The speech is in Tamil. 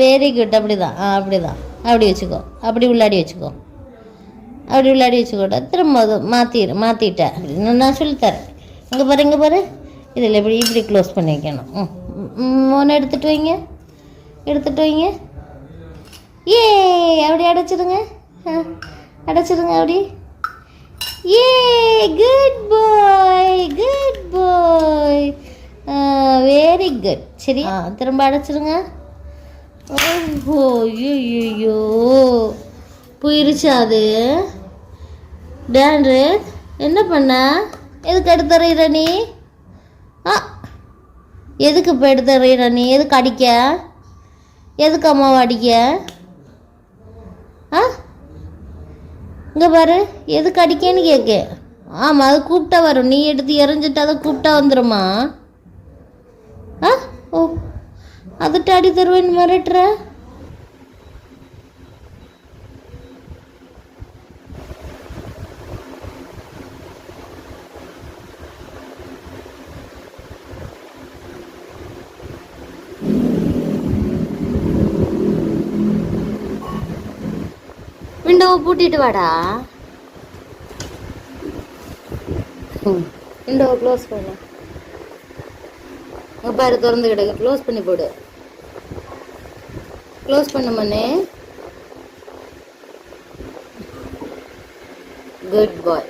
Very good. அப்படி தான் அப்படி தான். அப்படி வச்சுக்கோ, அப்படி உள்ளாடி வச்சுக்கோ, அப்படி உள்ளாடி வச்சுக்கோட்டா. திரும்ப அது மாற்றிட்டேன். நான் சொல்லித்தரேன். இங்கே பாரு, இங்கே பாரு. இதில் இப்படி இப்படி க்ளோஸ் பண்ணி வைக்கணும். ஒன்று எடுத்துகிட்டு வைங்க, எடுத்துகிட்டு வைங்க. ஏ அப்படி அடைச்சிடுங்க, அடைச்சிடுங்க அப்படி. ஏ குட் பாய், குட் பாய். Very good. சரி, திரும்ப அடைச்சிடுங்க. ஓஹோ, ஐயோ போயிருச்சா அது? டேண்ட்ரு என்ன பண்ண? எதுக்கு எடுத்துறீர நீ? எதுக்கு இப்போ எடுத்துறீர நீ? எதுக்கு அடிக்க? எதுக்கு அம்மாவை அடிக்க? இங்கே பாரு, எதுக்கு அடிக்கன்னு கேட்க. ஆமாம், அது கூப்பிட்டா வரும். நீ எடுத்து எறிஞ்சிட்டு அதை கூப்பிட்டா வந்துடுமா? ஓ, அதுட்டு அடி தருவேன்னு மிரட்டுற. விண்டோவை பூட்டிட்டு வாடா. விண்டோவை க்ளோஸ் பண்ணு. பாரு, திறந்து கிடக்கு. க்ளோஸ் பண்ணி போடு. க்ளோஸ் பண்ண மண்ணே. குட் பாய்.